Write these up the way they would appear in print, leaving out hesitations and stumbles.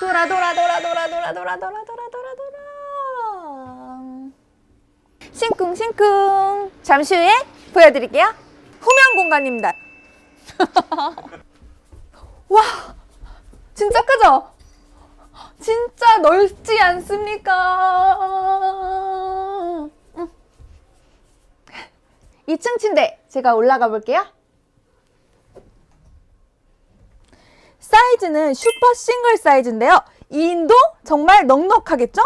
돌아 돌아 돌아 돌아 돌아 돌아 돌아 돌아 돌아 돌아. 싱쿵싱쿵. 잠시 후에 보여드릴게요. 후면 공간입니다. 와, 진짜 크죠? 진짜 넓지 않습니까? 2층 침대 제가 올라가 볼게요. 사이즈는 슈퍼 싱글 사이즈인데요. 2인도 정말 넉넉하겠죠?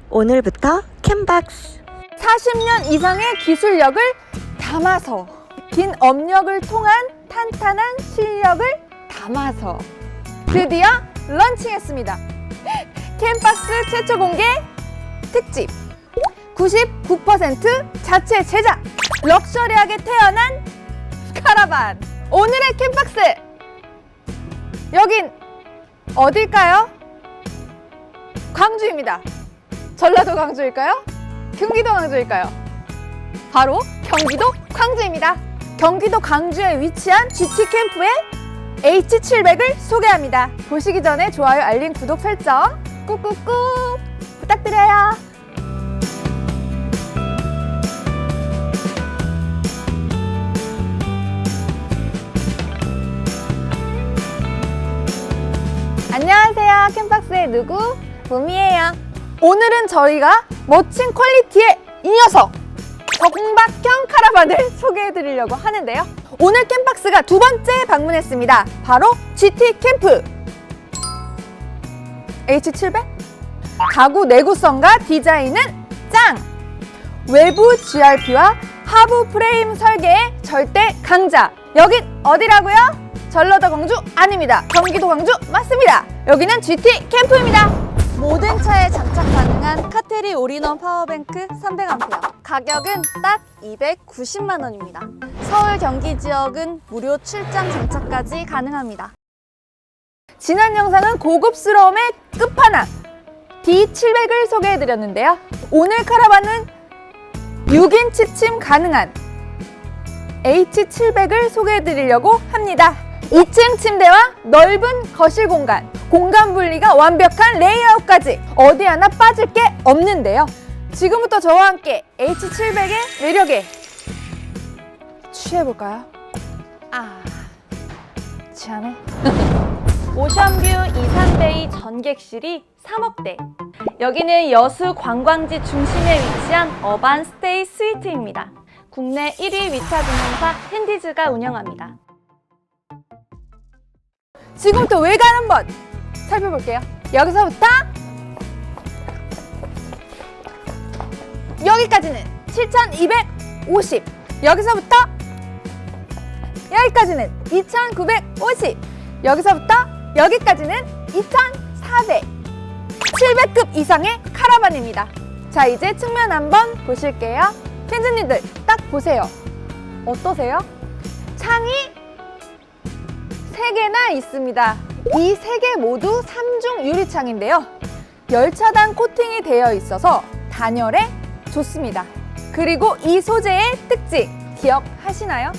오늘부터 캔박스 40년 이상의 기술력을 담아서 긴 업력을 통한 탄탄한 실력을 담아서 드디어 런칭했습니다. 캔박스 최초 공개 특집 99% 자체 제작 럭셔리하게 태어난 카라반. 오늘의 캔박스 여긴 어딜까요? 광주입니다. 전라도 광주일까요? 경기도 광주일까요? 바로 경기도 광주입니다. 경기도 광주에 위치한 GT 캠프의 H700을 소개합니다. 보시기 전에 좋아요, 알림, 구독, 설정 꾹꾹꾹 부탁드려요. 안녕하세요. 캔박스의 누구? 봄이에요. 오늘은 저희가 멋진 퀄리티의 이 녀석 정박형 카라반을 소개해드리려고 하는데요. 오늘 캔박스가 두 번째 방문했습니다. 바로 GT 캠프 H700. 가구 내구성과 디자인은 짱! 외부 GRP와 하부 프레임 설계의 절대 강자. 여긴 어디라고요? 전라도 광주 아닙니다. 경기도 광주 맞습니다. 여기는 GT 캠프입니다. 모든 차에 장착 가능한 카테리 올인원 파워뱅크 300A. 가격은 딱 290만 원입니다. 서울 경기 지역은 무료 출장 장착까지 가능합니다. 지난 영상은 고급스러움의 끝판왕 D700을 소개해드렸는데요. 오늘 카라반은 6인 취침 가능한 H700을 소개해드리려고 합니다. 2층 침대와 넓은 거실 공간, 공간 분리가 완벽한 레이아웃까지 어디 하나 빠질 게 없는데요. 지금부터 저와 함께 H700의 매력에 취해볼까요? 취하네. 오션뷰 23베이 전객실이 3억대. 여기는 여수 관광지 중심에 위치한 어반 스테이 스위트입니다. 국내 1위 위차 등용사 핸디즈가 운영합니다. 지금부터 외관 한번 살펴볼게요. 여기서부터 여기까지는 7,250. 여기서부터 여기까지는 2,950. 여기서부터 여기까지는 2,400. 700급 이상의 카라반입니다. 자, 이제 측면 한번 보실게요. 팬즈님들 딱 보세요. 어떠세요? 창이 3개나 있습니다. 이 3개 모두 3중 유리창인데요. 열차단 코팅이 되어 있어서 단열에 좋습니다. 그리고 이 소재의 특징 기억하시나요?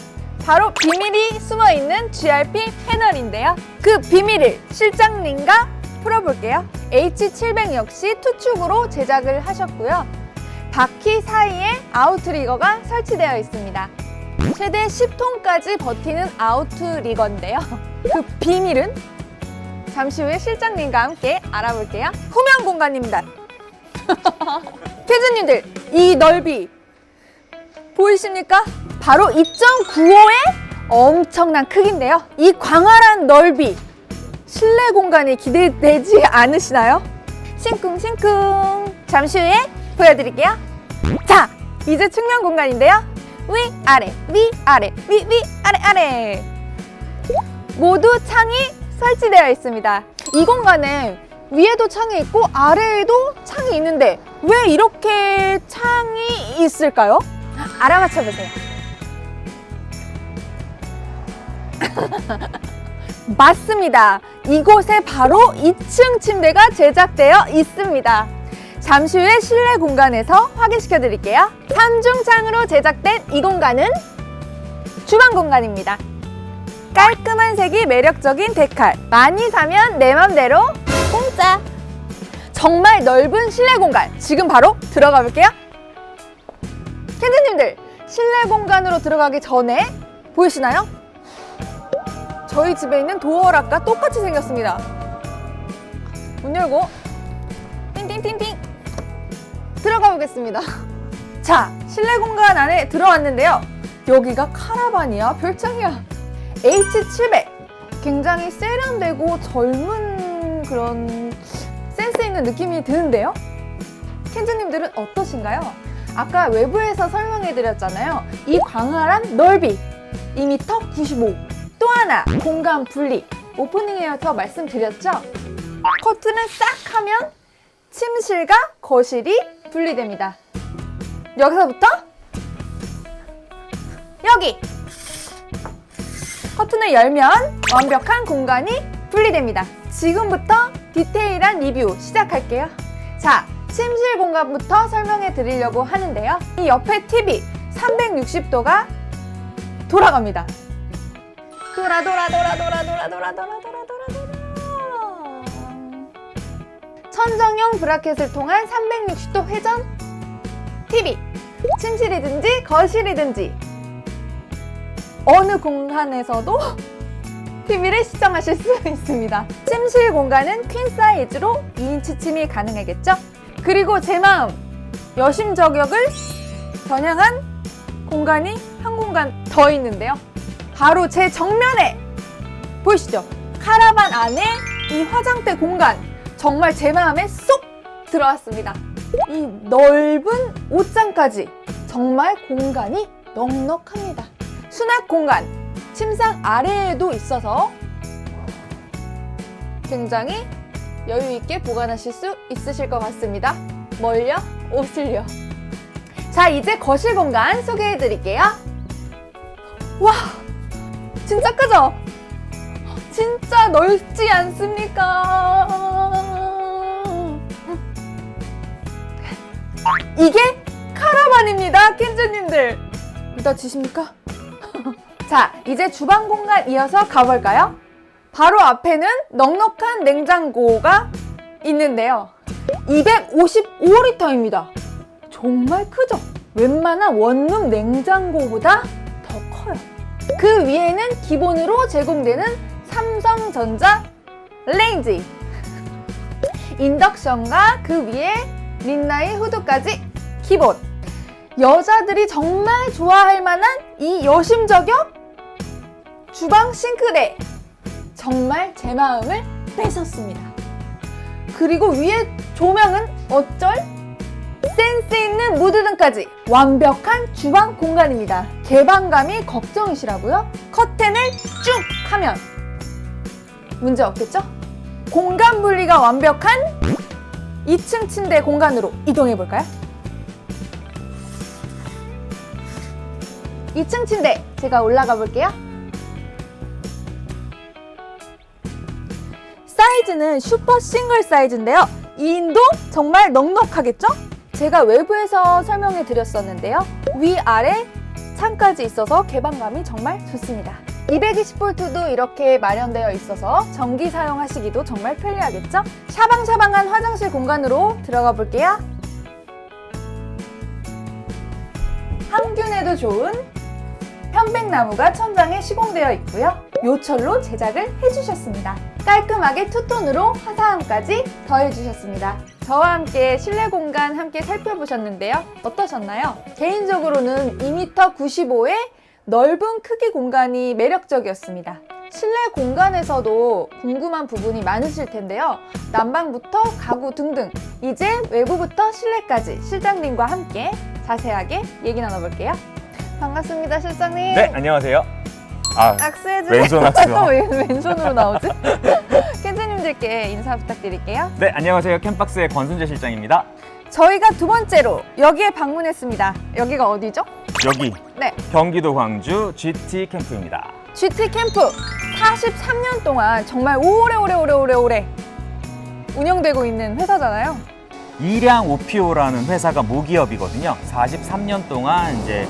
바로 비밀이 숨어있는 GRP 패널인데요. 그 비밀을 실장님과 풀어볼게요. H700 역시 투축으로 제작을 하셨고요. 바퀴 사이에 아웃리거가 설치되어 있습니다. 최대 10톤까지 버티는 아웃리거인데요. 그 비밀은 잠시 후에 실장님과 함께 알아볼게요. 후면 공간입니다. 캐즈님들, 이 넓이 보이십니까? 바로 2.95의 엄청난 크기인데요. 이 광활한 넓이, 실내 공간이 기대되지 않으시나요? 싱쿵싱쿵. 잠시 후에 보여드릴게요. 자, 이제 측면 공간인데요. 위, 아래, 위, 아래, 위, 아래, 아래. 모두 창이 설치되어 있습니다. 이 공간에 위에도 창이 있고 아래에도 창이 있는데 왜 이렇게 창이 있을까요? 알아맞혀 보세요. 맞습니다. 이곳에 바로 2층 침대가 제작되어 있습니다. 잠시 후에 실내 공간에서 확인시켜 드릴게요. 3중 창으로 제작된 이 공간은 주방 공간입니다. 깔끔한 색이 매력적인 데칼. 많이 사면 내 맘대로 공짜. 정말 넓은 실내 공간 지금 바로 들어가 볼게요. 캔디님들, 실내 공간으로 들어가기 전에 보이시나요? 저희 집에 있는 도어락과 똑같이 생겼습니다. 문 열고 띵띵띵띵 들어가 보겠습니다. 자, 실내 공간 안에 들어왔는데요. 여기가 카라반이야, 별장이야. H700. 굉장히 세련되고 젊은 그런 센스 있는 느낌이 드는데요. 캔즈님들은 어떠신가요? 아까 외부에서 설명해 드렸잖아요. 이 광활한 넓이 2m 95. 또 하나 공간 분리. 오프닝 에어터 말씀드렸죠? 커튼을 싹 하면 침실과 거실이 분리됩니다. 여기서부터 여기 커튼을 열면 완벽한 공간이 분리됩니다. 지금부터 디테일한 리뷰 시작할게요. 자, 침실 공간부터 설명해 드리려고 하는데요. 이 옆에 TV 360도가 돌아갑니다. 돌아. 천정형 브라켓을 통한 360도 회전 TV. 침실이든지 거실이든지 어느 공간에서도 TV를 시청하실 수 있습니다. 침실 공간은 퀸 사이즈로 2인치 침이 가능하겠죠? 그리고 제 마음, 여심 저격을 겨냥한 공간이 한 공간 더 있는데요. 바로 제 정면에 보이시죠? 카라반 안에 이 화장대 공간, 정말 제 마음에 쏙 들어왔습니다. 이 넓은 옷장까지 정말 공간이 넉넉합니다. 수납 공간, 침상 아래에도 있어서 굉장히 여유 있게 보관하실 수 있으실 것 같습니다. 뭘요? 옷을요. 자, 이제 거실 공간 소개해 드릴게요. 와, 진짜 크죠? 진짜 넓지 않습니까? 이게 카라반입니다, 캔즈님들. 믿어지십니까? 자, 이제 주방 공간 이어서 가볼까요? 바로 앞에는 넉넉한 냉장고가 있는데요. 255리터입니다. 정말 크죠? 웬만한 원룸 냉장고보다 더 커요. 그 위에는 기본으로 제공되는 삼성전자 레인지, 인덕션과 그 위에 린나이 후드까지 기본. 여자들이 정말 좋아할 만한 이 여심 저격 주방 싱크대, 정말 제 마음을 뺏었습니다. 그리고 위에 조명은 어쩔? 센스 있는 무드등까지 완벽한 주방 공간입니다. 개방감이 걱정이시라고요? 커튼을 쭉 하면 문제 없겠죠? 공간 분리가 완벽한 2층 침대 공간으로 이동해 볼까요? 2층 침대 제가 올라가 볼게요. 사이즈는 슈퍼 싱글 사이즈인데요. 2인도 정말 넉넉하겠죠? 제가 외부에서 설명해 드렸었는데요. 위아래 창까지 있어서 개방감이 정말 좋습니다. 220V도 이렇게 마련되어 있어서 전기 사용하시기도 정말 편리하겠죠? 샤방샤방한 화장실 공간으로 들어가 볼게요. 항균에도 좋은 편백나무가 천장에 시공되어 있고요. 요철로 제작을 해주셨습니다. 깔끔하게 투톤으로 화사함까지 더해주셨습니다. 저와 함께 실내 공간 함께 살펴보셨는데요. 어떠셨나요? 개인적으로는 2m 95의 넓은 크기 공간이 매력적이었습니다. 실내 공간에서도 궁금한 부분이 많으실 텐데요. 난방부터 가구 등등, 이제 외부부터 실내까지 실장님과 함께 자세하게 얘기 나눠볼게요. 반갑습니다, 실장님. 네, 안녕하세요. 악수해주세요. 왼손 악수. 또 왜 왼손으로 나오지? 캔즈님들께 인사 부탁드릴게요. 네, 안녕하세요. 캠박스의 권순재 실장입니다. 저희가 두 번째로 여기에 방문했습니다. 여기가 어디죠? 여기 네, 경기도 광주 GT 캠프입니다. GT 캠프 43년 동안 정말 오래 운영되고 있는 회사잖아요. 이량 오피오라는 회사가 모기업이거든요. 43년 동안 이제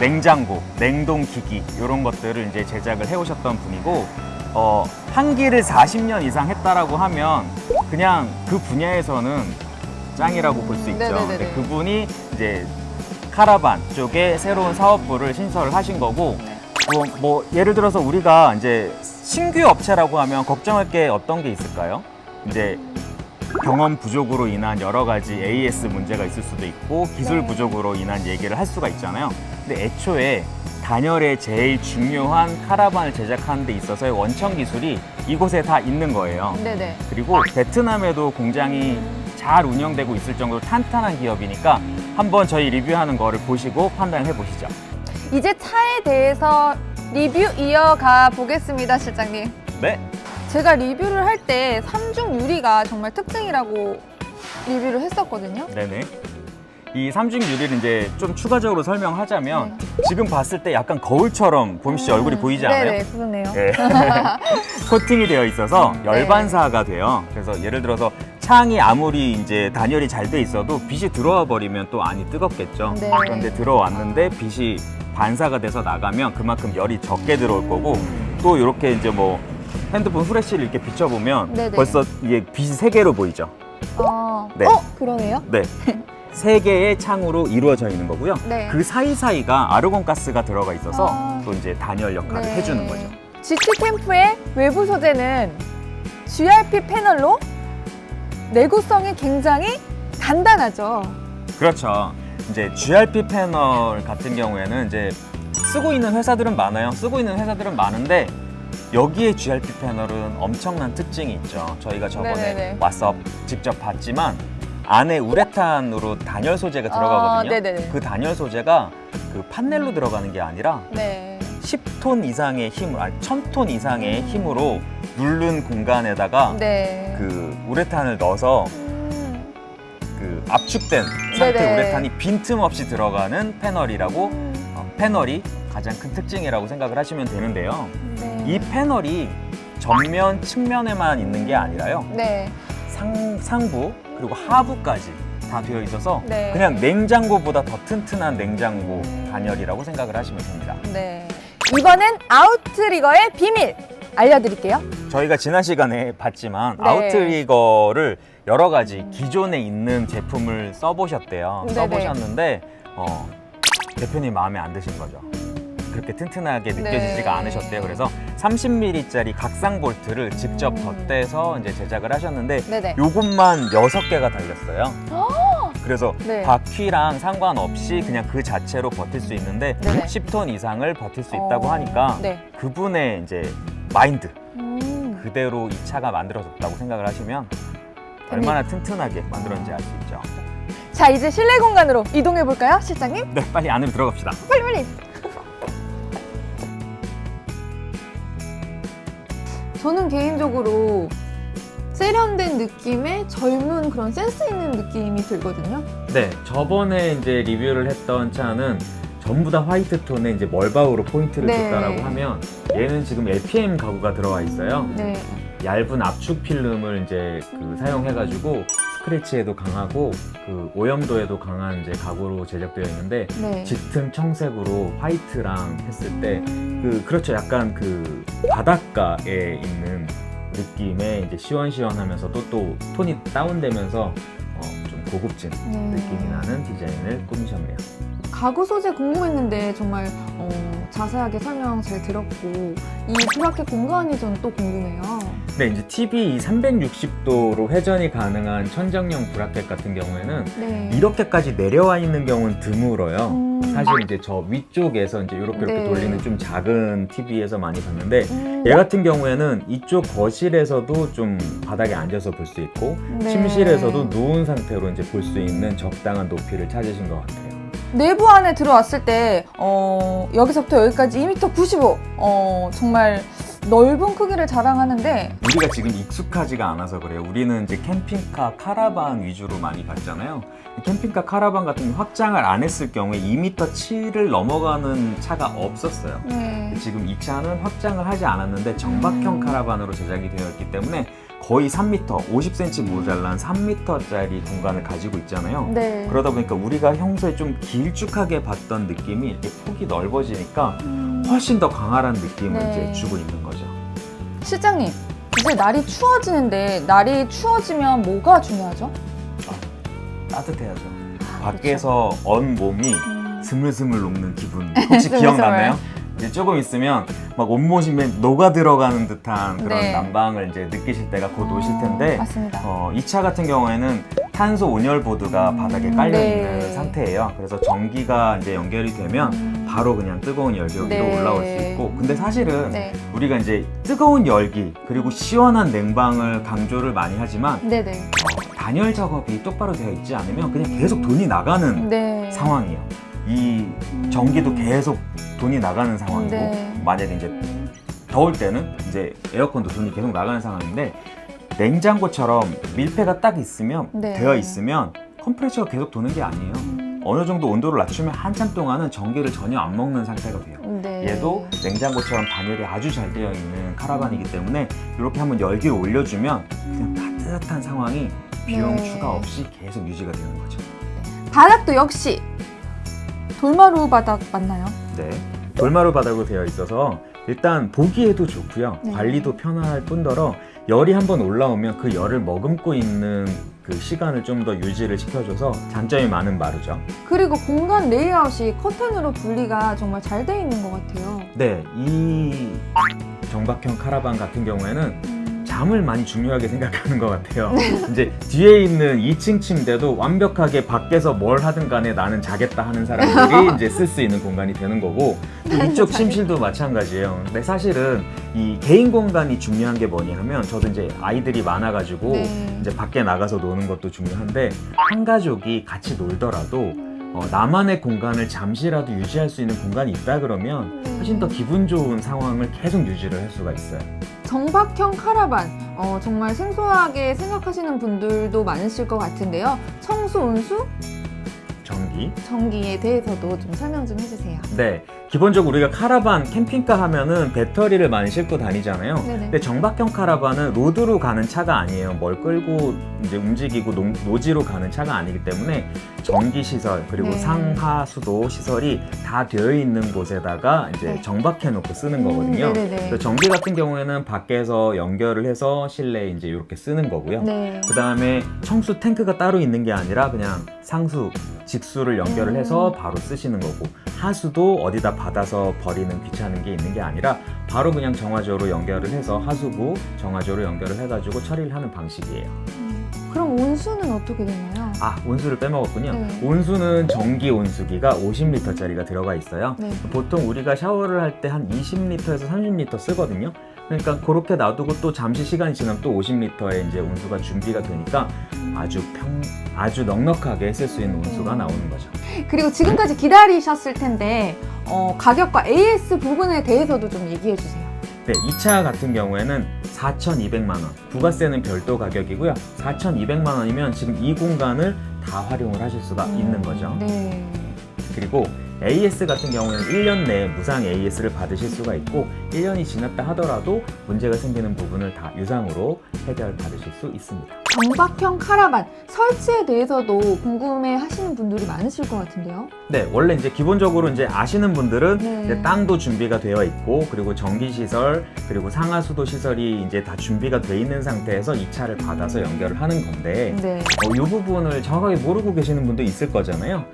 냉장고, 냉동기기 이런 것들을 이제 제작을 해오셨던 분이고 한기를 40년 이상 했다라고 하면 그냥 그 분야에서는 짱이라고 볼 수 있죠. 네네네네. 근데 그분이 이제 카라반 쪽에 새로운 사업부를 신설을 하신 거고, 네. 뭐 예를 들어서 우리가 이제 신규 업체라고 하면 걱정할 게 어떤 게 있을까요? 이제 경험 부족으로 인한 여러 가지 AS 문제가 있을 수도 있고 기술 네. 부족으로 인한 얘기를 할 수가 있잖아요. 근데 애초에 단열의 제일 중요한 카라반을 제작하는 데 있어서의 원천 기술이 이곳에 다 있는 거예요. 네네. 그리고 베트남에도 공장이 잘 운영되고 있을 정도로 탄탄한 기업이니까 한번 저희 리뷰하는 거를 보시고 판단해 보시죠. 이제 차에 대해서 리뷰 이어가 보겠습니다, 실장님. 네. 제가 리뷰를 할 때 삼중 유리가 정말 특징이라고 리뷰를 했었거든요. 네네. 이 삼중 유리를 이제 좀 추가적으로 설명하자면 지금 봤을 때 약간 거울처럼 보미 씨 얼굴이 보이지 않아요? 네네, 그러네요. 네. 코팅이 되어 있어서 열반사가 돼요. 그래서 예를 들어서 창이 아무리 이제 단열이 잘 돼 있어도 빛이 들어와 버리면 또 안이 뜨겁겠죠. 네. 그런데 들어왔는데 빛이 반사가 돼서 나가면 그만큼 열이 적게 들어올 거고, 또 이렇게 이제 뭐 핸드폰 후레쉬를 이렇게 비춰보면 네네. 벌써 이게 빛이 세 개로 보이죠. 네. 그러네요. 네. 세 개의 창으로 이루어져 있는 거고요. 네. 그 사이사이가 아르곤 가스가 들어가 있어서 아. 또 이제 단열 역할을 네. 해주는 거죠. GT 캠프의 외부 소재는 GRP 패널로 내구성이 굉장히 단단하죠. 그렇죠. 이제 GRP 패널 같은 경우에는 이제 쓰고 있는 회사들은 많아요. 쓰고 있는 회사들은 많은데 여기에 GRP 패널은 엄청난 특징이 있죠. 저희가 저번에 네네네. 와서 직접 봤지만 안에 우레탄으로 단열 소재가 들어가거든요. 네네네. 그 단열 소재가 그 판넬로 들어가는 게 아니라 네. 10톤 이상의 힘을, 아니 1000톤 이상의 힘으로 누른 공간에다가 네. 그 우레탄을 넣어서 그 압축된 상태 네네. 우레탄이 빈틈없이 들어가는 패널이라고, 패널이 가장 큰 특징이라고 생각을 하시면 되는데요. 네. 이 패널이 전면, 측면에만 있는 게 아니라요. 네. 상부 그리고 하부까지 다 되어 있어서 네. 그냥 냉장고보다 더 튼튼한 냉장고 단열이라고 생각을 하시면 됩니다. 네. 이번엔 아웃트리거의 비밀 알려드릴게요. 저희가 지난 시간에 봤지만 네. 아웃트리거를 여러 가지 기존에 있는 제품을 써보셨대요. 네네. 써보셨는데 대표님 마음에 안 드신 거죠. 그렇게 튼튼하게 느껴지지가 네. 않으셨대요. 그래서 30mm짜리 각상 볼트를 직접 덧대서 이제 제작을 하셨는데 네네. 요것만 6개가 달렸어요. 그래서 네. 바퀴랑 상관없이 그냥 그 자체로 버틸 수 있는데 네네. 10톤 이상을 버틸 수 있다고 하니까 네. 그분의 이제 마인드 음. 그대로 이 차가 만들어졌다고 생각을 하시면 얼마나 튼튼하게 만들었는지 알 수 있죠. 자, 이제 실내 공간으로 이동해 볼까요, 실장님? 네, 빨리 안으로 들어갑시다. 빨리. 저는 개인적으로 세련된 느낌의 젊은 그런 센스 있는 느낌이 들거든요. 네, 저번에 이제 리뷰를 했던 차는 전부 다 화이트 톤에 이제 멀바우로 포인트를 네. 줬다라고 하면 얘는 지금 LPM 가구가 들어가 있어요. 네. 얇은 압축 필름을 이제 그사용해가지고 스크래치에도 강하고 그 오염도에도 강한 이제 가구로 제작되어 있는데 네. 짙은 청색으로 화이트랑 했을 때 그렇죠. 약간 그 바닷가에 있는 느낌의 이제 시원시원하면서도 또 톤이 다운되면서 좀 고급진 느낌이 나는 디자인을 꾸미셨네요. 가구 소재 궁금했는데 정말 자세하게 설명 잘 들었고 이 브라켓 공간이 저는 또 궁금해요. 네, 이제 TV 360도로 회전이 가능한 천정형 브라켓 같은 경우에는 네. 이렇게까지 내려와 있는 경우는 드물어요. 음. 사실 이제 저 위쪽에서 이제 이렇게 네. 돌리는 좀 작은 TV에서 많이 봤는데 얘 같은 경우에는 이쪽 거실에서도 좀 바닥에 앉아서 볼 수 있고 네. 침실에서도 누운 상태로 이제 볼 수 있는 적당한 높이를 찾으신 것 같아요. 내부 안에 들어왔을 때 여기서부터 여기까지 2m 95 정말 넓은 크기를 자랑하는데 우리가 지금 익숙하지가 않아서 그래요. 우리는 이제 캠핑카, 카라반 위주로 많이 봤잖아요. 캠핑카, 카라반 같은 경우 확장을 안 했을 경우에 2m 7을 넘어가는 차가 없었어요. 네. 지금 이 차는 확장을 하지 않았는데 정박형 카라반으로 제작이 되어 있기 때문에 거의 3m, 50cm 모자란 3m짜리 공간을 가지고 있잖아요. 네. 그러다 보니까 우리가 평소에 좀 길쭉하게 봤던 느낌이 이렇게 폭이 넓어지니까 훨씬 더 강렬한 느낌을 네. 이제 주고 있는 거죠. 실장님, 이제 날이 추워지는데 날이 추워지면 뭐가 중요하죠? 따뜻해야죠. 그렇죠. 밖에서 언 몸이 스물스물 녹는 기분 혹시 기억나나요? 이제 조금 있으면 막 온몸이 녹아 들어가는 듯한 그런 네. 난방을 이제 느끼실 때가 곧 오실 텐데 맞습니다. 이 차 같은 경우에는 탄소 온열보드가 바닥에 깔려 있는 네. 상태예요. 그래서 전기가 이제 연결이 되면 바로 그냥 뜨거운 열기로 네. 올라올 수 있고, 근데 사실은 네. 우리가 이제 뜨거운 열기 그리고 시원한 냉방을 강조를 많이 하지만 네네. 단열 작업이 똑바로 되어 있지 않으면 그냥 계속 돈이 나가는 네. 상황이에요. 이 전기도 계속 돈이 나가는 상황이고, 네. 만약에 이제 더울 때는 이제 에어컨도 돈이 계속 나가는 상황인데, 냉장고처럼 밀폐가 딱 있으면 네. 되어 있으면 컴프레셔가 계속 도는 게 아니에요. 어느 정도 온도를 낮추면 한참 동안은 전기를 전혀 안 먹는 상태가 돼요. 네. 얘도 냉장고처럼 단열이 아주 잘 되어 있는 카라반이기 때문에 이렇게 한번 열기를 올려주면 그냥 따뜻한 상황이 비용 네. 추가 없이 계속 유지가 되는 거죠. 바닥도 역시 돌마루 바닥 맞나요? 네, 돌마루 바닥으로 되어 있어서 일단 보기에도 좋고요. 네. 관리도 편할 뿐더러 열이 한번 올라오면 그 열을 머금고 있는 그 시간을 좀 더 유지를 시켜줘서 장점이 많은 마루죠. 그리고 공간 레이아웃이 커튼으로 분리가 정말 잘 돼 있는 것 같아요. 네, 이 정박형 카라반 같은 경우에는 잠을 많이 중요하게 생각하는 것 같아요. 이제 뒤에 있는 2층 침대도 완벽하게 밖에서 뭘 하든 간에 나는 자겠다 하는 사람들이 이제 쓸 수 있는 공간이 되는 거고, 또 이쪽 침실도 마찬가지예요. 근데 사실은 이 개인 공간이 중요한 게 뭐냐 하면, 저도 이제 아이들이 많아가지고 네. 이제 밖에 나가서 노는 것도 중요한데, 한 가족이 같이 놀더라도 나만의 공간을 잠시라도 유지할 수 있는 공간이 있다 그러면 훨씬 더 기분 좋은 상황을 계속 유지를 할 수가 있어요. 정박형 카라반, 정말 생소하게 생각하시는 분들도 많으실 것 같은데요. 청수, 온수, 전기에 대해서도 좀 설명 좀 해주세요. 네, 기본적으로 우리가 카라반, 캠핑카 하면은 배터리를 많이 싣고 다니잖아요. 네네. 근데 정박형 카라반은 로드로 가는 차가 아니에요. 뭘 끌고 이제 움직이고 노지로 가는 차가 아니기 때문에 전기 시설 그리고 네. 상하 수도 시설이 다 되어 있는 곳에다가 이제 네. 정박해 놓고 쓰는 거거든요. 네네네. 그래서 전기 같은 경우에는 밖에서 연결을 해서 실내에 이제 이렇게 쓰는 거고요. 네. 그 다음에 청수 탱크가 따로 있는 게 아니라 그냥 상수, 직수를 연결을 해서 바로 쓰시는 거고, 하수도 어디다 받아서 버리는 귀찮은 게 있는 게 아니라 바로 그냥 정화조로 연결을 해서 하수구 정화조로 연결을 해가지고 처리를 하는 방식이에요. 그럼 온수는 어떻게 되나요? 아, 온수를 빼먹었군요. 네. 온수는 전기 온수기가 50리터짜리가 들어가 있어요. 네. 보통 우리가 샤워를 할 때 한 20리터에서 30리터 쓰거든요. 그러니까 그렇게 놔두고 또 잠시 시간이 지나면 또 50리터의 이제 온수가 준비가 되니까 아주 넉넉하게 쓸 수 있는 온수가 나오는 거죠. 그리고 지금까지 기다리셨을 텐데 가격과 AS 부분에 대해서도 좀 얘기해 주세요. 네, 이 차 같은 경우에는 4,200만 원, 부가세는 별도 가격이고요. 4,200만 원이면 지금 이 공간을 다 활용을 하실 수가 있는 거죠. 네. 그리고 AS 같은 경우에는 1년 내에 무상 AS를 받으실 수가 있고, 1년이 지났다 하더라도 문제가 생기는 부분을 다 유상으로 해결 받으실 수 있습니다. 정박형 카라반 설치에 대해서도 궁금해 하시는 분들이 많으실 것 같은데요. 네, 원래 이제 기본적으로 이제 아시는 분들은 네. 이제 땅도 준비가 되어 있고, 그리고 전기 시설, 그리고 상하수도 시설이 이제 다 준비가 돼 있는 상태에서 이 차를 받아서 연결을 하는 건데, 네. 이 부분을 정확하게 모르고 계시는 분도 있을 거잖아요.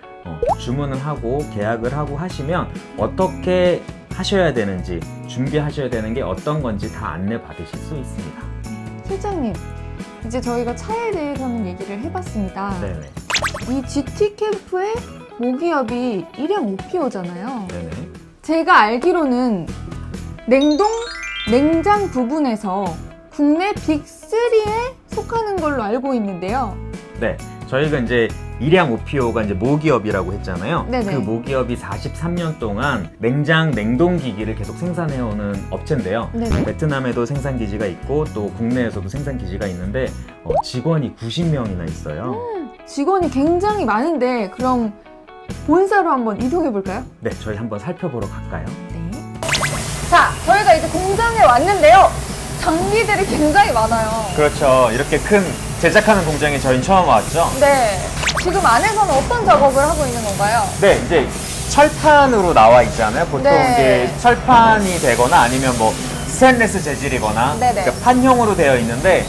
주문을 하고 계약을 하고 하시면 어떻게 하셔야 되는지, 준비하셔야 되는 게 어떤 건지 다 안내 받으실 수 있습니다. 실장님, 이제 저희가 차에 대해서는 얘기를 해봤습니다. 네네. 이 GT 캠프의 모기업이 일양 5PO잖아요. 네네. 제가 알기로는 냉장 부분에서 국내 빅3에 속하는 걸로 알고 있는데요. 네. 저희가 이제 일양 5PO가 이제 모기업이라고 했잖아요. 네네. 그 모기업이 43년 동안 냉동기기를 계속 생산해오는 업체인데요. 네네. 베트남에도 생산기지가 있고 또 국내에서도 생산기지가 있는데 직원이 90명이나 있어요. 직원이 굉장히 많은데 그럼 본사로 한번 이동해 볼까요? 네, 저희 한번 살펴보러 갈까요? 네. 자, 저희가 이제 공장에 왔는데요. 장비들이 굉장히 많아요. 그렇죠. 이렇게 큰 제작하는 공장에 저희는 처음 왔죠. 네. 지금 안에서는 어떤 작업을 하고 있는 건가요? 네, 이제 철판으로 나와 있잖아요. 보통 네. 이제 철판이 되거나 아니면 뭐 스테인리스 재질이거나 네네. 그러니까 판형으로 되어 있는데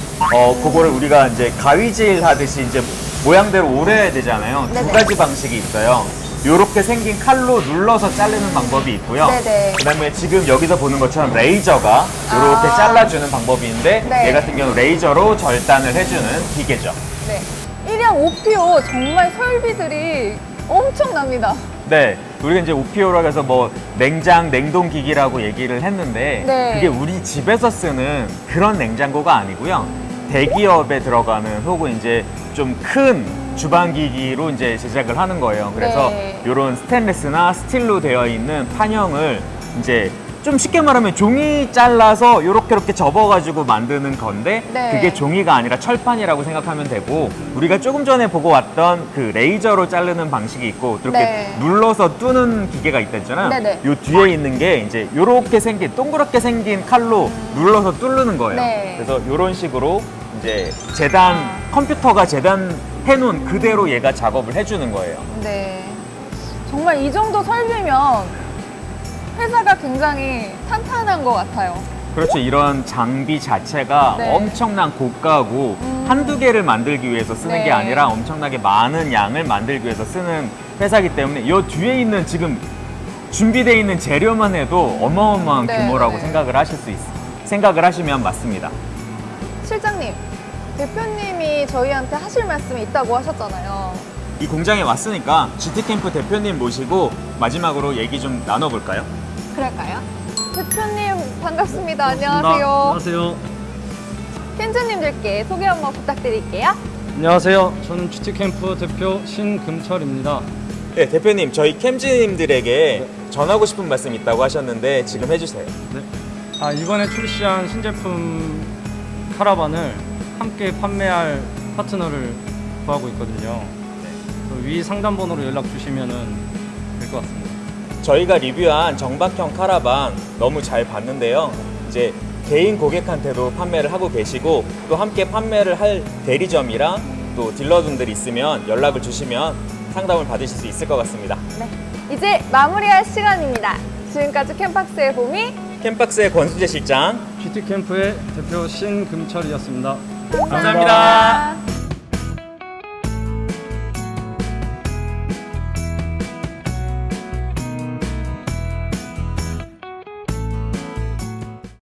그거를 우리가 이제 가위질 하듯이 이제 모양대로 오려야 되잖아요. 네네. 두 가지 방식이 있어요. 요렇게 생긴 칼로 눌러서 자르는 방법이 있고요. 네네. 그다음에 지금 여기서 보는 것처럼 레이저가 이렇게 아. 잘라주는 방법인데 네. 얘 같은 경우 레이저로 절단을 해주는 기계죠. 네. 1양 5PO 정말 설비들이 엄청납니다. 네, 우리가 이제 오피오라고 해서 뭐 냉동기기라고 얘기를 했는데 네. 그게 우리 집에서 쓰는 그런 냉장고가 아니고요. 대기업에 들어가는 혹은 이제 좀 큰 주방기기로 이제 제작을 하는 거예요. 그래서 네. 이런 스테인리스나 스틸로 되어 있는 판형을 이제 좀 쉽게 말하면 종이 잘라서 이렇게 접어가지고 만드는 건데 네. 그게 종이가 아니라 철판이라고 생각하면 되고 우리가 조금 전에 보고 왔던 그 레이저로 자르는 방식이 있고 이렇게 네. 눌러서 뚜는 기계가 있다 했잖아요. 네네. 요 뒤에 있는 게 이제 요렇게 생긴 동그랗게 생긴 칼로 눌러서 뚫는 거예요. 네. 그래서 이런 식으로 이제 컴퓨터가 재단해 놓은 그대로 얘가 작업을 해주는 거예요. 네. 정말 이 정도 설비면 회사가 굉장히 탄탄한 것 같아요. 그렇죠. 이런 장비 자체가 네. 엄청난 고가고 한두 개를 만들기 위해서 쓰는 네. 게 아니라 엄청나게 많은 양을 만들기 위해서 쓰는 회사이기 때문에 이 뒤에 있는 지금 준비되어 있는 재료만 해도 어마어마한 네, 규모라고 네. 생각을 하시면 맞습니다. 실장님, 대표님이 저희한테 하실 말씀이 있다고 하셨잖아요. 이 공장에 왔으니까 GT캠프 대표님 모시고 마지막으로 얘기 좀 나눠볼까요? 그럴까요? 대표님 반갑습니다. 안녕하세요. 안녕하세요. 켄즈님들께 소개 한번 부탁드릴게요. 안녕하세요. 저는 GT캠프 대표 신금철입니다. 네, 대표님 저희 캠즈님들에게 전하고 싶은 말씀 있다고 하셨는데 지금 해주세요. 네. 이번에 출시한 신제품 카라반을 함께 판매할 파트너를 구하고 있거든요. 그래서 위 상담 번호로 연락 주시면 될 것 같습니다. 저희가 리뷰한 정박형 카라반 너무 잘 봤는데요. 이제 개인 고객한테도 판매를 하고 계시고 또 함께 판매를 할 대리점이랑 또 딜러분들이 있으면 연락을 주시면 상담을 받으실 수 있을 것 같습니다. 네. 이제 마무리할 시간입니다. 지금까지 캠박스의 봄이 캠박스의 권순재 실장 GT캠프의 대표 신금철이었습니다. 감사합니다.